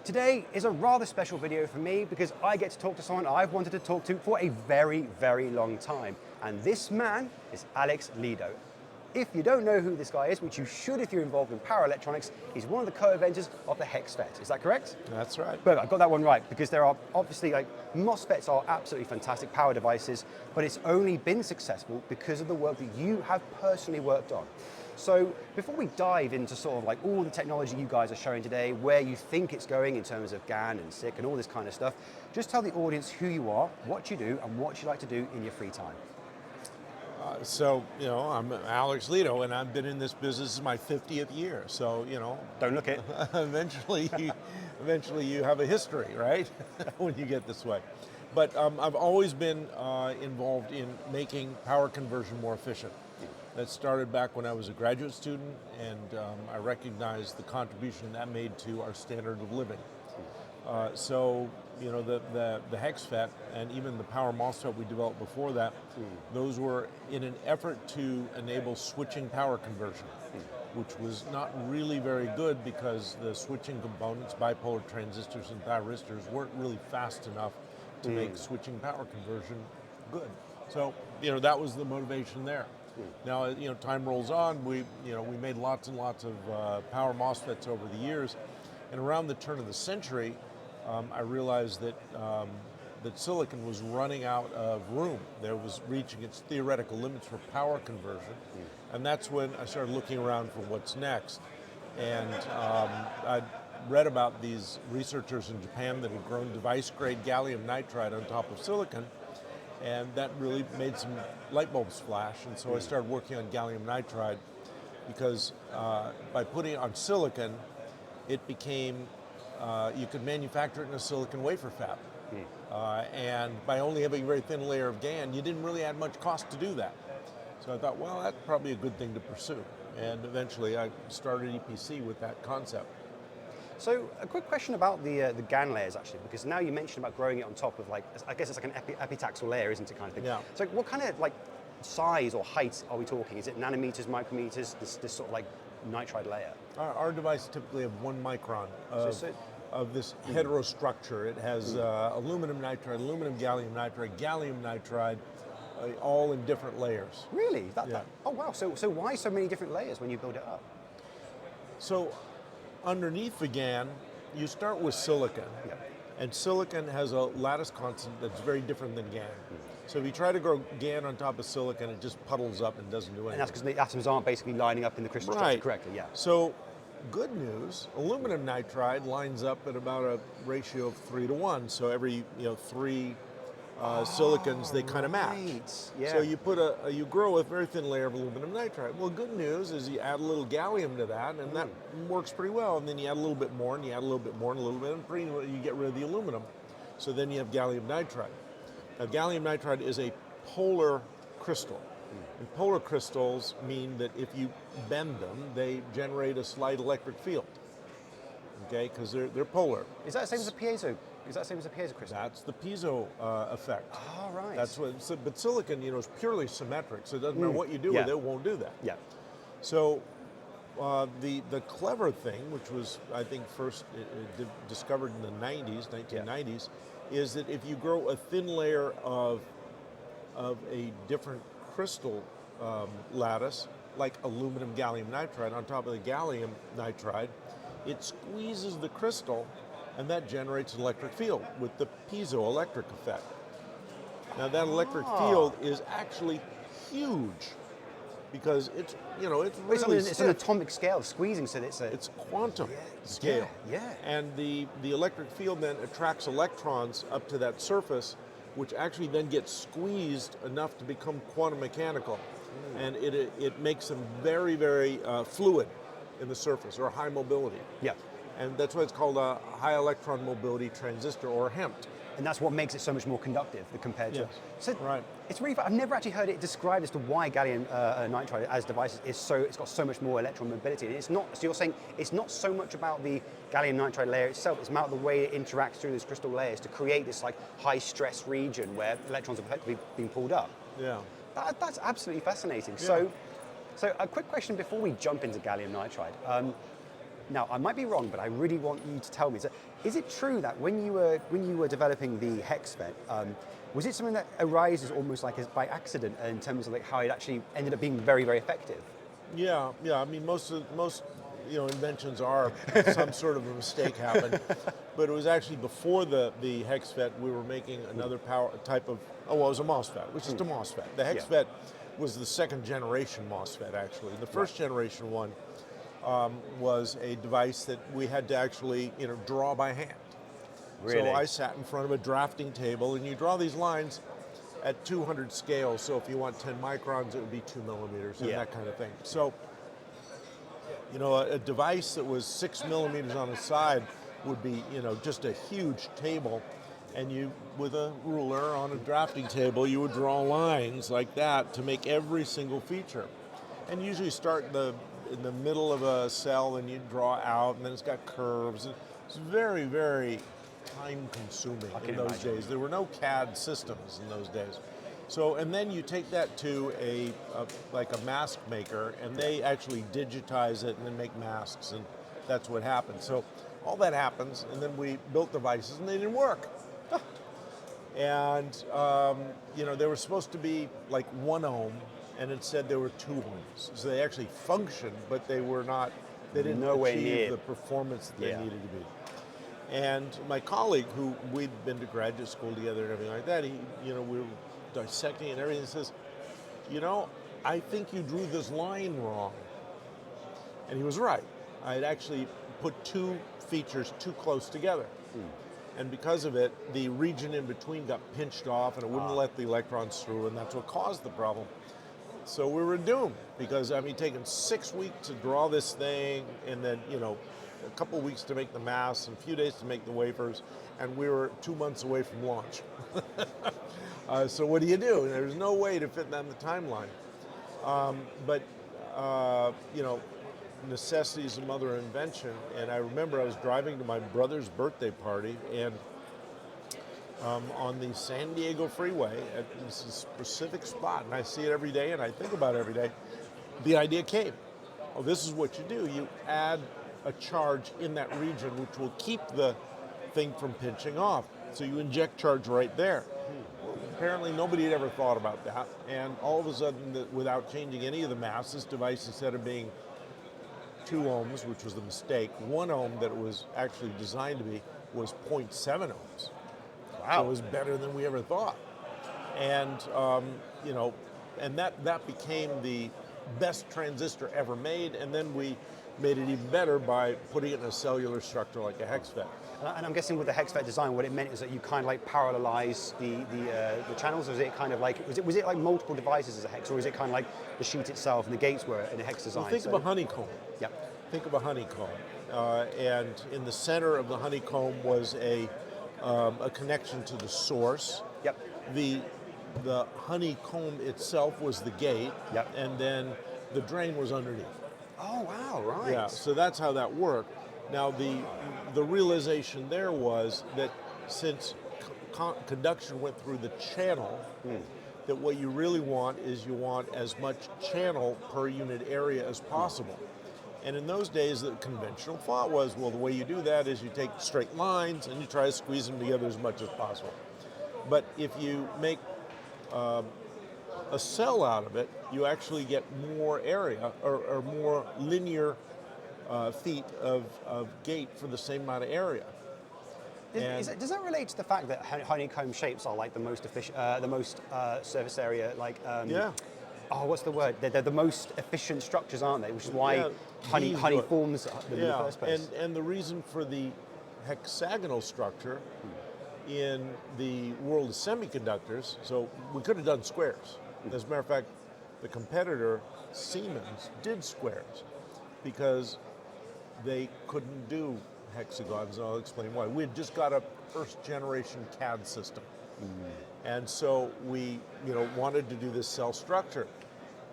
Today is a rather special video for me because I get to talk to someone I've wanted to talk to for a very, very long time. And this man is Alex Lidow. If you don't know who this guy is, which you should if you're involved in power electronics, he's one of the co-inventors of the HEXFET. Is that correct? That's right. But I got that one right because there are obviously MOSFETs are absolutely fantastic power devices, but it's only been successful because of the work that you have personally worked on. So before we dive into sort of like all the technology you guys are showing today, where you think it's going in terms of GaN and SiC and all this kind of stuff, just tell the audience who you are, what you do, and what you like to do in your free time. I'm Alex Lidow, and I've been in this business. This is my 50th year. So, Don't look it. eventually you have a history, right? When you get this way. But I've always been involved in making power conversion more efficient. That started back when I was a graduate student, and I recognized the contribution that made to our standard of living. The HEXFET and even the power MOSFET we developed before that, those were in an effort to enable switching power conversion, which was not really very good because the switching components, bipolar transistors and thyristors, weren't really fast enough to make switching power conversion good. So, that was the motivation there. Now, time rolls on. We made lots and lots of power MOSFETs over the years, and around the turn of the century, I realized that that silicon was running out of room. There was reaching its theoretical limits for power conversion, and that's when I started looking around for what's next. And I read about these researchers in Japan that had grown device-grade gallium nitride on top of silicon, and that really made some light bulbs flash. And so I started working on gallium nitride because by putting it on silicon, it became you could manufacture it in a silicon wafer fab. And by only having a very thin layer of GaN, you didn't really add much cost to do that. So I thought, well, that's probably a good thing to pursue. And eventually I started EPC with that concept. So a quick question about the GaN layers actually, because now you mentioned about growing it on top of I guess it's like an epitaxial layer, isn't it, kind of thing? Yeah. So what kind of size or height are we talking? Is it nanometers, micrometers, this sort of nitride layer? Our devices typically have 1 micron of this heterostructure. It has aluminum nitride, aluminum gallium nitride, all in different layers. Really? Oh wow, so why so many different layers when you build it up? So underneath the GaN, you start with silicon. And silicon has a lattice constant that's very different than GaN. So if you try to grow GaN on top of silicon, it just puddles up and doesn't do anything. And that's because the atoms aren't basically lining up in the crystal structure correctly, yeah. So good news, aluminum nitride lines up at about a ratio of 3:1. So every 3 silicons, they kind of match. Yeah. So you grow a very thin layer of aluminum nitride. Well, good news is you add a little gallium to that, and that works pretty well. And then you add a little bit more, and you add a little bit more, and a little bit, and you get rid of the aluminum. So then you have gallium nitride. Now, gallium nitride is a polar crystal. And polar crystals mean that if you bend them, they generate a slight electric field. Okay, because they're polar. Is that the same as a piezo? Is that the same as a piezo crystal? That's the piezo effect. Oh, right. That's what. But silicon, is purely symmetric, so it doesn't matter what you do with it, it won't do that. Yeah. So the clever thing, which was I think first discovered in the 1990s, is that if you grow a thin layer of a different crystal lattice, like aluminum gallium nitride on top of the gallium nitride, it squeezes the crystal, and that generates an electric field with the piezoelectric effect. Now that electric field is actually huge because it's really it's an atomic scale of squeezing, so it's quantum scale. Yeah. And the electric field then attracts electrons up to that surface, which actually then gets squeezed enough to become quantum mechanical, and it makes them very, very fluid in the surface, or high mobility. Yeah. And that's why it's called a high electron mobility transistor, or HEMT. And that's what makes it so much more conductive compared to. Yes. So right. It's really fun. I've never actually heard it described as to why gallium nitride as devices it's got so much more electron mobility. And it's not. So you're saying it's not so much about the gallium nitride layer itself. It's about the way it interacts through these crystal layers to create this high stress region where electrons are effectively being pulled up. Yeah. That's absolutely fascinating. Yeah. So a quick question before we jump into gallium nitride. Now, I might be wrong, but I really want you to tell me. So Is it true that when you were developing the HEXFET, was it something that arises almost like by accident in terms of like how it actually ended up being very, very effective? Yeah, yeah. I mean, most inventions are some sort of a mistake happened, but it was actually before the HEXFET we were making another power type of. Oh, well, it was a MOSFET, which is a MOSFET. The HEXFET was the second generation MOSFET actually. The first generation one was a device that we had to actually draw by hand. Really? So I sat in front of a drafting table, and you draw these lines at 200 scale. So if you want 10 microns, it would be 2 millimeters and that kind of thing. So, a device that was 6 millimeters on the side would be, just a huge table. And you, with a ruler on a drafting table, you would draw lines like that to make every single feature. And usually start in the middle of a cell, and you draw out, and then it's got curves. It's very, very time consuming in those days. There were no CAD systems in those days. So, and then you take that to like a mask maker, and they actually digitize it and then make masks, and that's what happens. So all that happens, and then we built devices, and they didn't work. And they were supposed to be like 1 ohm, and it said there were 2 ohms. So they actually functioned, but they were not. They didn't achieve the performance that they needed to be. And my colleague, who we'd been to graduate school together and everything like that, we were dissecting and everything. He says, I think you drew this line wrong. And he was right. I had actually put 2 features too close together. And because of it, the region in between got pinched off, and it wouldn't let the electrons through, and that's what caused the problem. So we were doomed, because taken 6 weeks to draw this thing, and then a couple of weeks to make the masks, and a few days to make the wafers, and we were 2 months away from launch. So what do? There's no way to fit that in the timeline. But necessity is the mother of invention. And I remember I was driving to my brother's birthday party, and on the San Diego freeway at this specific spot, and I see it every day, and I think about it every day. The idea came. Oh, this is what you do. You add a charge in that region, which will keep the thing from pinching off. So you inject charge right there. Well, apparently nobody had ever thought about that, and all of a sudden, without changing any of the mass, this device, instead of being 2 ohms, which was the mistake, 1 ohm that it was actually designed to be, was 0.7 ohms. Wow. So it was better than we ever thought. And, and that became the best transistor ever made, and then we made it even better by putting it in a cellular structure like a HEXFET. And I'm guessing with the HEXFET design, what it meant is that you kind of like parallelize the channels. Or was it kind of like was it like multiple devices as a hex, or is it kind of like the sheet itself and the gates were in a hex design? Well, think of a honeycomb. Yeah. Think of a honeycomb, and in the center of the honeycomb was a connection to the source. Yep. The honeycomb itself was the gate. Yep. And then the drain was underneath. Oh wow! Right. Yeah. So that's how that worked. Now the realization there was that since conduction went through the channel, that what you really want is you want as much channel per unit area as possible. And in those days, the conventional thought was, well, the way you do that is you take straight lines and you try to squeeze them together as much as possible. But if you make a cell out of it, you actually get more area or more linear feet of gate for the same amount of area. Does that relate to the fact that honeycomb shapes are like the most efficient, the most surface area, like? Yeah. Oh, what's the word? They're the most efficient structures, aren't they? Which is why honey forms them in the first place. And the reason for the hexagonal structure in the world of semiconductors, so we could have done squares. As a matter of fact, the competitor, Siemens, did squares because they couldn't do hexagons, and I'll explain why. We had just got a first generation CAD system. And so we wanted to do this cell structure.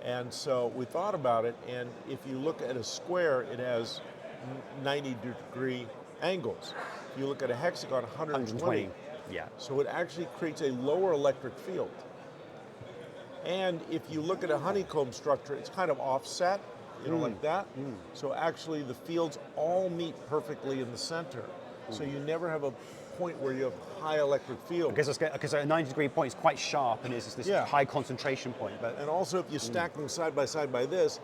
And so we thought about it, and if you look at a square, it has 90-degree angles. If you look at a hexagon, 120. Yeah. So it actually creates a lower electric field. And if you look at a honeycomb structure, it's kind of offset, like that. So actually the fields all meet perfectly in the center. So you never have a point where you have high electric field. Because a 90-degree point is quite sharp and it's this high concentration point. But and also, if you stack them side by this,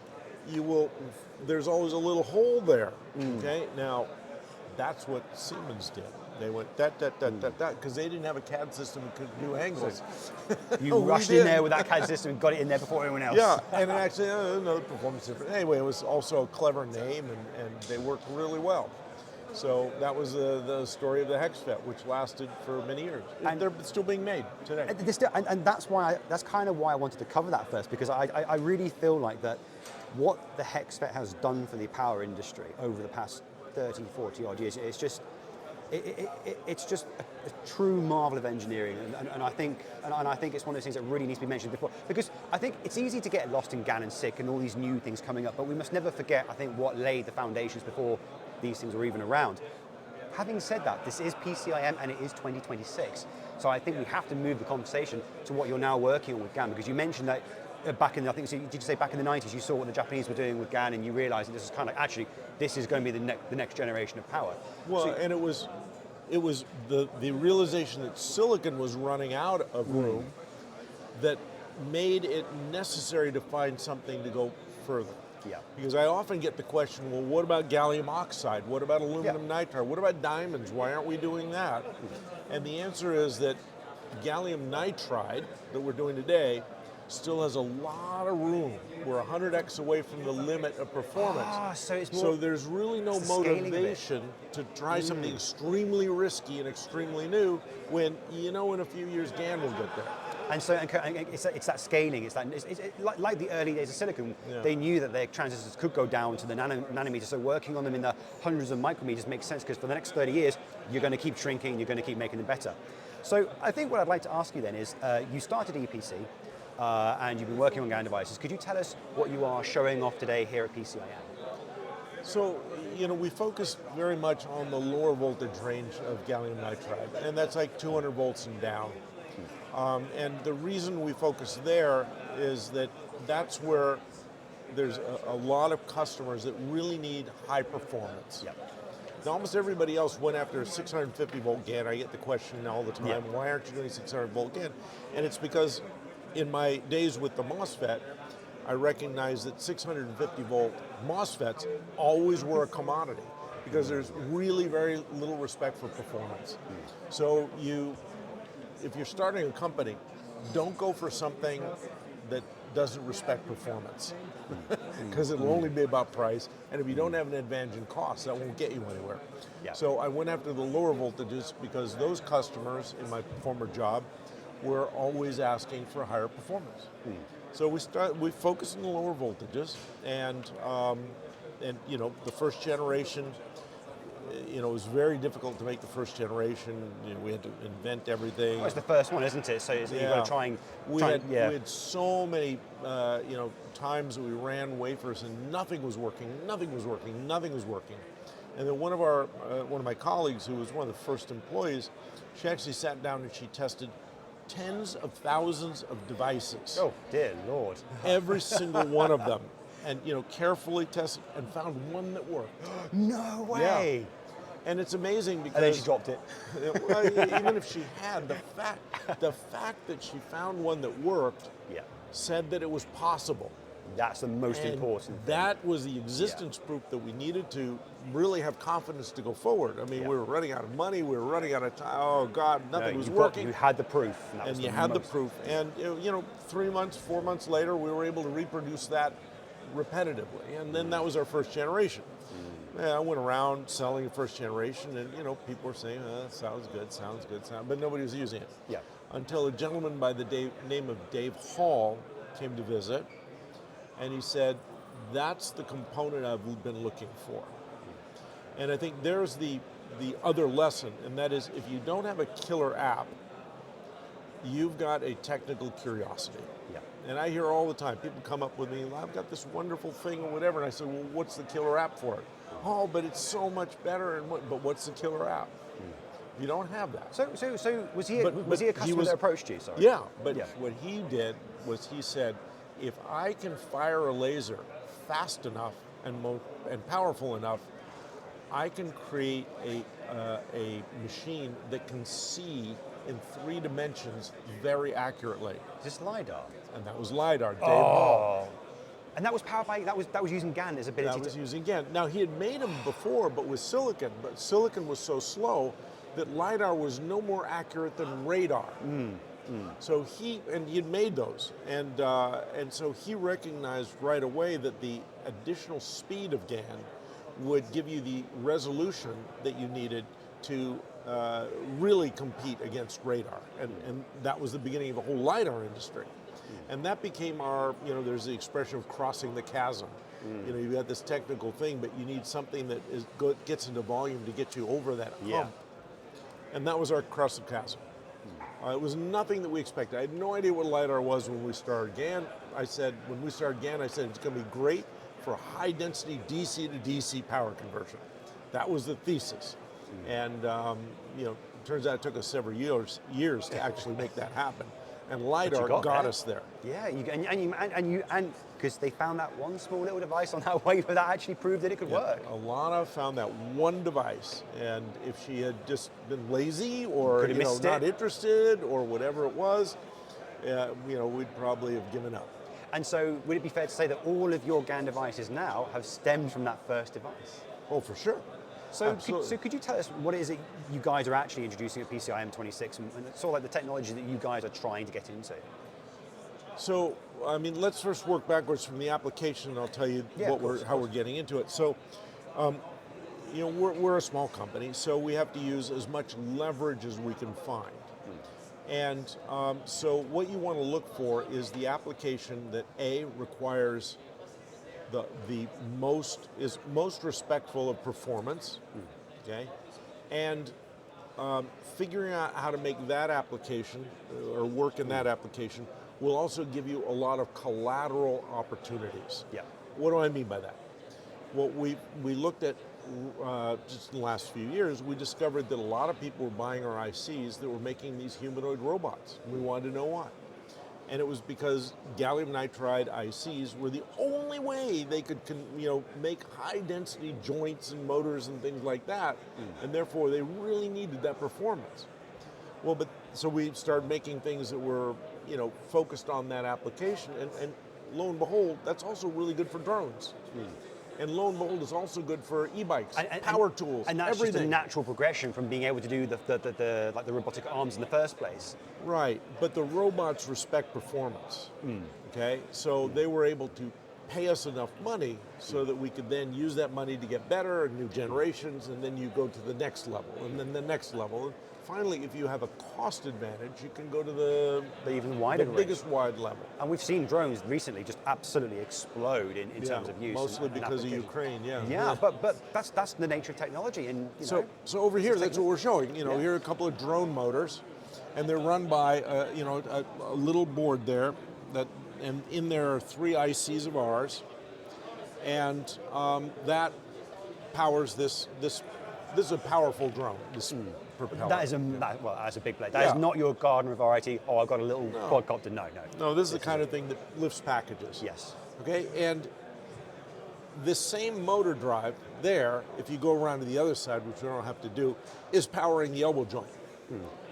there's always a little hole there. Okay, now that's what Siemens did. They went because they didn't have a CAD system that could do angles. You rushed in there with that CAD system and got it in there before everyone else. Yeah, and actually, another performance difference. Anyway, it was also a clever name, and they worked really well. So that was the story of the HEXFET, which lasted for many years. And they're still being made today. And that's kind of why I wanted to cover that first, because I really feel like that what the HEXFET has done for the power industry over the past 30, 40 odd years, it's just a true marvel of engineering, and I think it's one of those things that really needs to be mentioned before, because I think it's easy to get lost in GaN and SiC and all these new things coming up, but we must never forget, I think, what laid the foundations before these things were even around. Having said that, this is PCIM and it is 2026, so I think we have to move the conversation to what you're now working on with GaN, because you mentioned that back in the 90s, you saw what the Japanese were doing with GaN, and you realized that this is kind of actually, this is going to be the next generation of power. Well, and it was the realization that silicon was running out of room that made it necessary to find something to go further. Yeah. Because I often get the question, well, what about gallium oxide? What about aluminum nitride? What about diamonds? Why aren't we doing that? And the answer is that gallium nitride that we're doing today still has a lot of room. We're 100x away from the limit of performance. So there's really no motivation to try something extremely risky and extremely new when, in a few years GaN will get there. And so it's that scaling. It's like the early days of silicon. Yeah. They knew that their transistors could go down to the nanometers. So working on them in the hundreds of micrometers makes sense, because for the next 30 years, you're going to keep shrinking. You're going to keep making them better. So I think what I'd like to ask you then is, you started EPC. And you've been working on GaN devices. Could you tell us what you are showing off today here at PCIM? So, we focus very much on the lower voltage range of gallium nitride, and that's like 200 volts and down. And the reason we focus there is that that's where there's a lot of customers that really need high performance. Yep. Now, almost everybody else went after 650 volt GaN. I get the question all the time, Yep. Why aren't you doing 600 volt GaN? And it's because in my days with the MOSFET, I recognized that 650 volt MOSFETs always were a commodity, because there's really very little respect for performance. So if you're starting a company, don't go for something that doesn't respect performance, because it'll only be about price, and if you don't have an advantage in cost, that won't get you anywhere. Yeah. So I went after the lower voltages because those customers in my former job were always asking for higher performance. So we focused on the lower voltages, and the first generation, it was very difficult to make the first generation. We had to invent everything. Well, it's the first one, isn't it? So you've got to try and... We had so many times that we ran wafers and nothing was working. And then one of my colleagues, who was one of the first employees, she actually sat down and she tested tens of thousands of devices. Oh, dear Lord. Every single one of them. And carefully tested and found one that worked. No way. Yeah. And it's amazing because... And then she dropped it. Well, even if she had, the fact that she found one that worked said that it was possible. That's the most important thing. That was the existence proof that we needed to really have confidence to go forward. I mean, we were running out of money, we were running out of time. Oh God, nothing was working. You had the proof. And you had the proof. And 3 months, 4 months later, we were able to reproduce that repetitively. And then that was our first generation. I went around selling the first generation, and people were saying, sounds good, but nobody was using it. Yeah. Until a gentleman by the name of Dave Hall came to visit, and he said, that's the component I've been looking for. And I think there's the other lesson, and that is, if you don't have a killer app, you've got a technical curiosity. Yeah. And I hear all the time, people come up with me, I've got this wonderful thing or whatever, and I said, well, what's the killer app for it? Oh, but it's so much better, but what's the killer app? You don't have that. So was he a customer that approached you? Sorry. Yeah, but what he did was he said, if I can fire a laser fast enough and powerful enough, I can create a machine that can see in 3 dimensions very accurately. Is this lidar? And that was lidar, Dave Hall. And that was powered by that was using GaN's ability That was to. using GaN. Now he had made them before, but with silicon. But silicon was so slow that lidar was no more accurate than radar. So he had made those, and so he recognized right away that the additional speed of GaN would give you the resolution that you needed to really compete against radar, and that was the beginning of the whole lidar industry. And that became our, there's the expression of crossing the chasm. You've got this technical thing, but you need something that gets into volume to get you over that hump. And that was our cross the chasm. It was nothing that we expected. I had no idea what lidar was when we started GaN. When we started GaN, I said it's going to be great for high density DC to DC power conversion. That was the thesis. And it turns out it took us several years to actually make that happen. And lidar got us there. Yeah, and because they found that one small little device on that wafer that actually proved that it could work. Alana found that one device, and if she had just been lazy or not interested or whatever it was, we'd probably have given up. And so, would it be fair to say that all of your GaN devices now have stemmed from that first device? Oh, for sure. So could you tell us what it is that you guys are actually introducing at PCIM 26 and sort of like the technology that you guys are trying to get into? So, let's first work backwards from the application, and I'll tell you how we're getting into it. So, we're a small company, so we have to use as much leverage as we can find. And so what you want to look for is the application that requires the most respectful of performance, okay, and figuring out how to make that application or work in that application will also give you a lot of collateral opportunities. Yeah. What do I mean by that? Well, we looked at just in the last few years, we discovered that a lot of people were buying our ICs that were making these humanoid robots. We wanted to know why. And it was because gallium nitride ICs were the only way they could, make high density joints and motors and things like that, and therefore they really needed that performance. Well, so we started making things that were, focused on that application, and lo and behold, that's also really good for drones. And lo and behold, it's also good for e-bikes, power tools, and that's everything. Just a natural progression from being able to do the robotic arms in the first place. Right, but the robots respect performance. Okay, so they were able to pay us enough money so that we could then use that money to get better and new generations, and then you go to the next level, and then the next level. And finally, if you have a cost advantage, you can go to the even wider biggest wide level. And we've seen drones recently just absolutely explode in terms of use. Mostly because of Ukraine, Yeah, but that's the nature of technology. And so over here, that's what we're showing. Here are a couple of drone motors, and they're run by a little board there, and in there are 3 ICs of ours, and that powers this. This is a powerful drone. This propeller. That's a big blade. That is not your Gardner variety. Oh, I've got a little quadcopter. No. No, this is the kind of thing that lifts packages. Yes. Okay, and this same motor drive there, if you go around to the other side, which we don't have to do, is powering the elbow joint.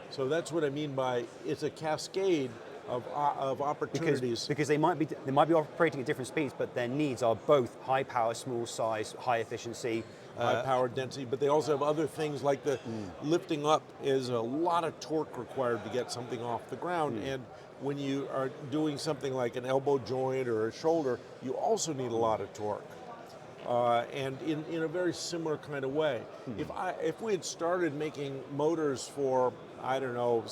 So that's what I mean by it's a cascade of opportunities. Because they might be operating at different speeds, but their needs are both high power, small size, high efficiency. High power density, but they also have other things like the lifting up is a lot of torque required to get something off the ground. And when you are doing something like an elbow joint or a shoulder, you also need a lot of torque. And in a very similar kind of way. If we had started making motors for, I don't know,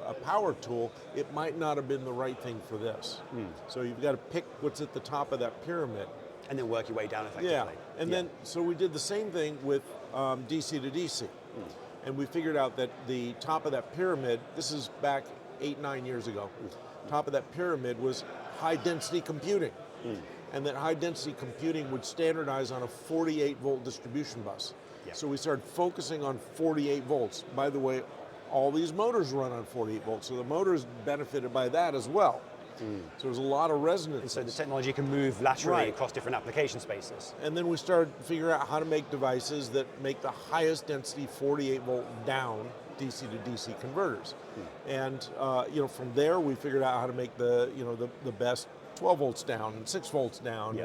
a power tool, it might not have been the right thing for this. So you've got to pick what's at the top of that pyramid. And then work your way down effectively. Yeah, and then, so we did the same thing with DC to DC. And we figured out that the top of that pyramid, this is back 8-9 years ago, top of that pyramid was high density computing. And that high density computing would standardize on a 48 volt distribution bus. So we started focusing on 48 volts. By the way, all these motors run on 48 volts, so the motors benefited by that as well. So there's a lot of resonance. So the technology can move laterally Right. across different application spaces. And then we started figuring out how to make devices that make the highest density 48 volt down DC to DC converters. And from there we figured out how to make the best 12 volts down and 6 volts down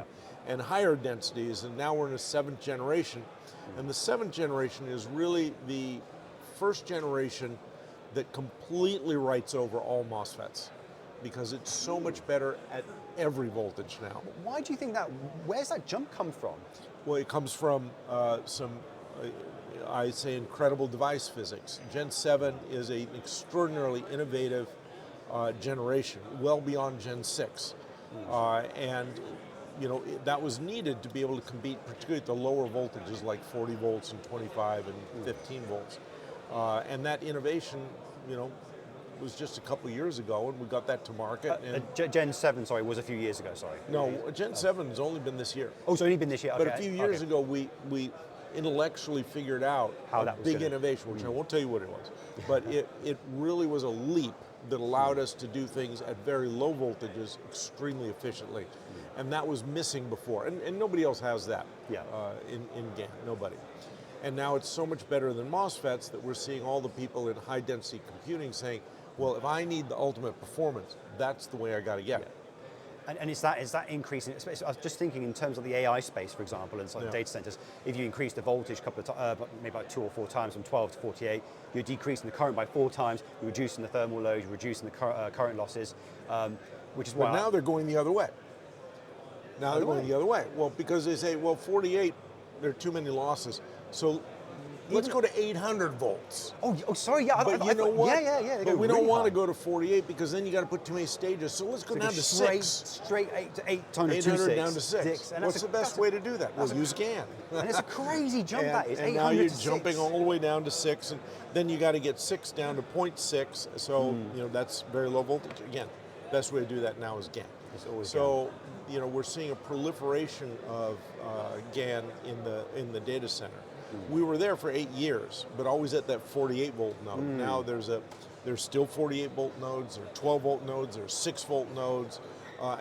and higher densities. And now we're in a 7th generation. And the 7th generation is really the first generation that completely writes over all MOSFETs because it's so much better at every voltage now. Why do you think that? Where's that jump come from? Well, it comes from I'd say, incredible device physics. Gen 7 is an extraordinarily innovative generation, well beyond Gen 6. That was needed to be able to compete, particularly at the lower voltages like 40 volts and 25 and 15 volts. And that innovation, was just a couple of years ago, and we got that to market. And Gen 7, sorry, was a few years ago, sorry. no, Gen 7 has only been this year. Oh, it's only been this year, okay. But a few years ago, we intellectually figured out How a that was big gonna- innovation, which I won't tell you what it was, but it really was a leap that allowed us to do things at very low voltages extremely efficiently. And that was missing before, and nobody else has that in GaN, nobody. And now it's so much better than MOSFETs that we're seeing all the people in high density computing saying, well, if I need the ultimate performance, that's the way I got to get it. And is that increasing? I was just thinking in terms of the AI space, for example, and data centers. If you increase the voltage a couple of times, maybe about 2 or 4 times, from 12 to 48, you're decreasing the current by 4 times. You're reducing the thermal load. You're reducing the current losses, which is why. But now they're going the other way. Now they're going the other way. Well, because they say, well, 48, there are too many losses. So let's go to 800 volts. Oh, sorry, yeah. But you know what? Yeah. But we don't want to go to 48 because then you got to put too many stages. So let's go down to 6. Straight 800 800 down to 6. And What's the best way to do that? We'll use GaN. And it's a crazy jump that is. And 800 now you're to 6. jumping all the way down to 6, and then you got to get 6 down to 0.6. So that's very low voltage. Again, best way to do that now is GaN. It's always so we're seeing a proliferation of GaN in the data center. We were there for 8 years, but always at that 48 volt node. Now there's still 48 volt nodes, there are 12 volt nodes, there's 6 volt nodes,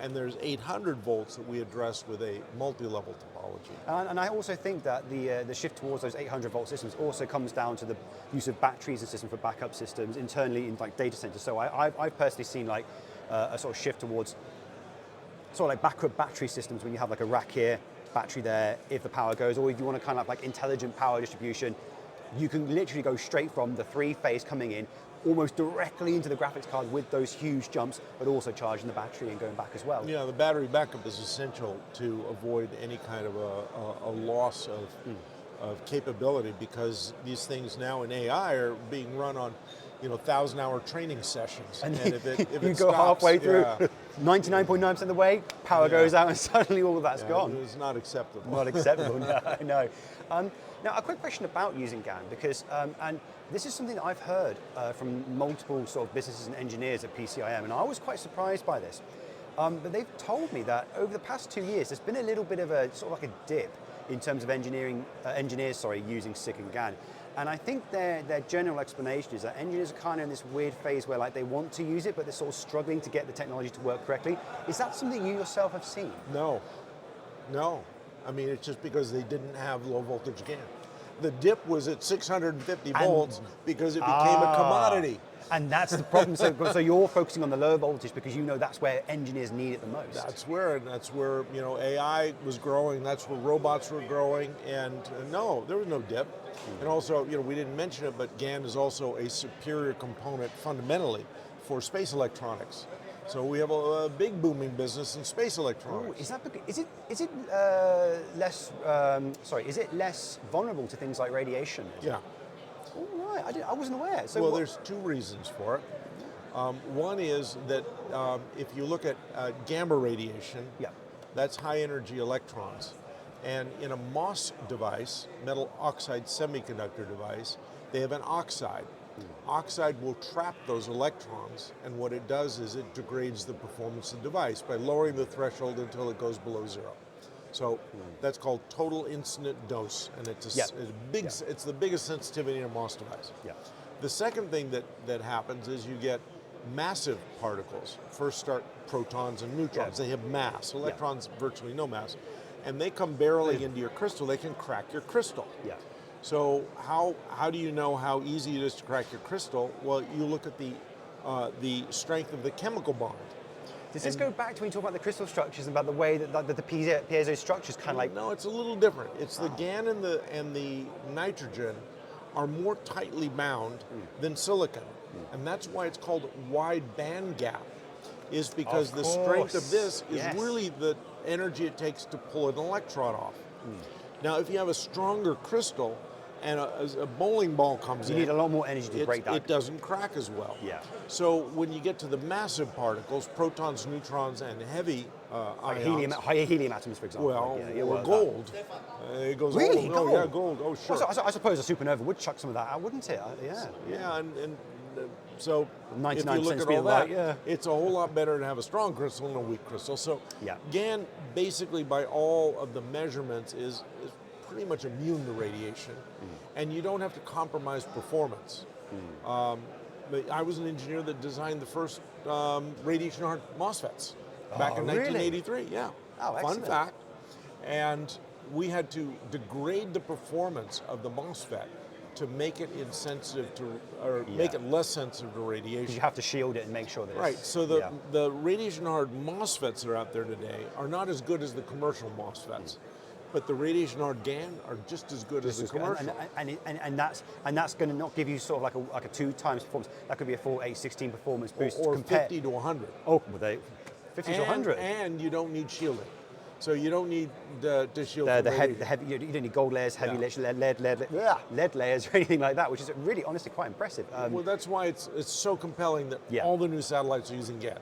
and there's 800 volts that we address with a multi-level topology. And I also think that the shift towards those 800 volt systems also comes down to the use of batteries and systems for backup systems internally in data centers. So I've personally seen a sort of shift towards sort of backup battery systems when you have a rack here, battery there, if the power goes, or if you want to kind of intelligent power distribution, you can literally go straight from the 3-phase coming in almost directly into the graphics card with those huge jumps, but also charging the battery and going back as well. Yeah, the battery backup is essential to avoid any kind of a loss of capability, because these things now in AI are being run on 1,000-hour training sessions. And if it you stops, go halfway through, 99.9% of the way, power goes out and suddenly all of that's gone. It's not acceptable. Not acceptable, no, I know. Now, a quick question about using GaN, because, and this is something that I've heard from multiple sort of businesses and engineers at PCIM, and I was quite surprised by this. But they've told me that over the past 2 years, there's been a little bit of a sort of a dip in terms of engineers using SiC and GaN. And I think their general explanation is that engineers are kind of in this weird phase where they want to use it, but they're sort of struggling to get the technology to work correctly. Is that something you yourself have seen? No. I mean, it's just because they didn't have low voltage GaN. The dip was at 650 volts because it became a commodity. And that's the problem. So you're focusing on the low voltage because that's where engineers need it the most. That's where AI was growing. That's where robots were growing. And no, there was no dip. And also, we didn't mention it, but GaN is also a superior component fundamentally for space electronics. So we have a big booming business in space electronics. Is it less vulnerable to things like radiation? Yeah. All right, I wasn't aware. So there's 2 reasons for it. One is that if you look at gamma radiation, that's high energy electrons. And in a MOS device, metal oxide semiconductor device, they have an oxide. Oxide will trap those electrons, and what it does is it degrades the performance of the device by lowering the threshold until it goes below 0. So that's called total incident dose, and it's the biggest sensitivity in a MOS device. Yeah. The second thing that happens is you get massive particles first start protons and neutrons. They have mass. Electrons virtually no mass. And they come barreling into your crystal. They can crack your crystal. So how do you know how easy it is to crack your crystal? Well, you look at the strength of the chemical bond. Does this go back to when you talk about the crystal structures and about the way that the piezo structures kind of like... No, it's a little different. It's the GaN and the nitrogen are more tightly bound than silicon. And that's why it's called wide band gap, is because the strength of this is really the energy it takes to pull an electron off. Now, if you have a stronger crystal and a bowling ball comes in, you need a lot more energy to break that. It doesn't crack as well. So when you get to the massive particles, protons, neutrons, and heavy ions, high helium atoms, for example. Or gold. It goes really? gold? Oh, yeah, gold. Oh, sure. Well, so I suppose a supernova would chuck some of that out, wouldn't it? Yeah, and so 99% if you look at all that, it's a whole lot better to have a strong crystal than a weak crystal. So GaN, basically by all of the measurements, is pretty much immune to radiation, and you don't have to compromise performance. I was an engineer that designed the first radiation-hard MOSFETs back in 1983. Yeah, fun fact. And we had to degrade the performance of the MOSFET to make it insensitive to, or make it less sensitive to radiation. You have to shield it and make sure that Right, so the radiation-hard MOSFETs that are out there today are not as good as the commercial MOSFETs. But the radiation-hard GaN are just as good as the commercial. And that's going to not give you sort of like a 2 times performance. That could be a full 816 performance boost. Or 50 to 100. Oh, well, 50 to 100. And you don't need shielding. So you don't need to shield the heavy, you don't need gold layers, heavy lead layers or anything like that, which is really, honestly, quite impressive. Well, that's why it's so compelling that all the new satellites are using GaN.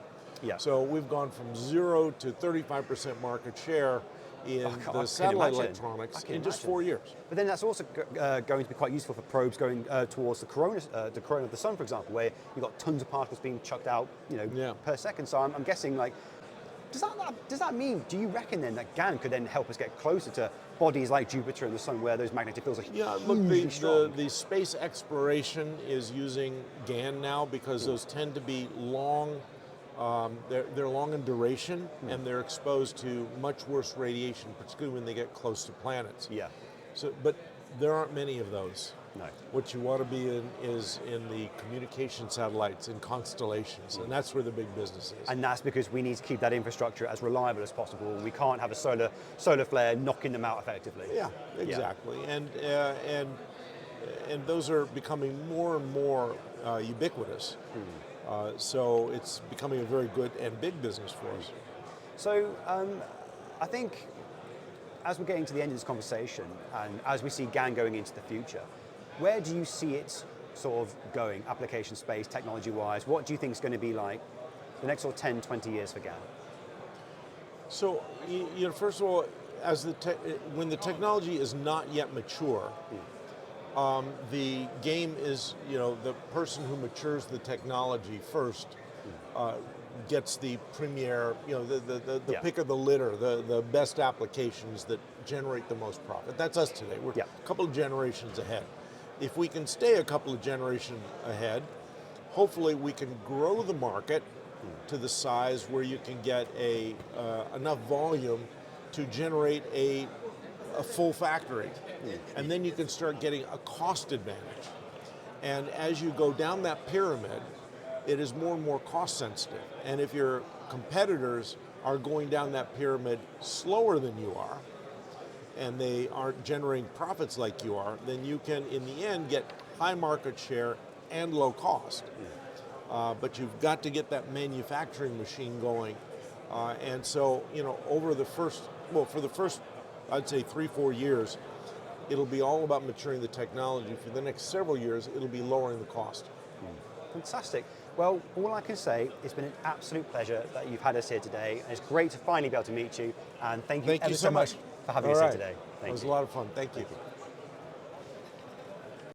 So we've gone from 0 to 35% market share in the satellite electronics in just 4 years. But then that's also going to be quite useful for probes going towards the corona of the sun, for example, where you've got tons of particles being chucked out, per second. So I'm guessing, like, does that mean, do you reckon then that GaN could then help us get closer to bodies like Jupiter and the sun where those magnetic fields are hugely strong? The space exploration is using GaN now because those tend to be long. They're long in duration, and they're exposed to much worse radiation, particularly when they get close to planets. So, but there aren't many of those. No. What you want to be in is in the communication satellites and constellations, and that's where the big business is. And that's because we need to keep that infrastructure as reliable as possible. We can't have a solar flare knocking them out effectively. Yeah, exactly. And those are becoming more and more ubiquitous. So it's becoming a very good and big business for us. So I think as we're getting to the end of this conversation, and as we see GaN going into the future, where do you see it sort of going, application space, technology-wise? What do you think is going to be like the next sort of 10, 20 years for GaN? So, first of all, when the technology is not yet mature, the game is, the person who matures the technology first gets the premier, the pick of the litter, the best applications that generate the most profit. That's us today. We're a couple of generations ahead. If we can stay a couple of generations ahead, hopefully we can grow the market to the size where you can get enough volume to generate a full factory. And then you can start getting a cost advantage. And as you go down that pyramid, it is more and more cost sensitive. And if your competitors are going down that pyramid slower than you are, and they aren't generating profits like you are, then you can, in the end, get high market share and low cost. But you've got to get that manufacturing machine going. And so, for the first, I'd say 3-4 years, it'll be all about maturing the technology. For the next several years, it'll be lowering the cost. Fantastic. Well, all I can say, it's been an absolute pleasure that you've had us here today. And it's great to finally be able to meet you. And thank you ever so much for having us here today. It was a lot of fun. Thank you.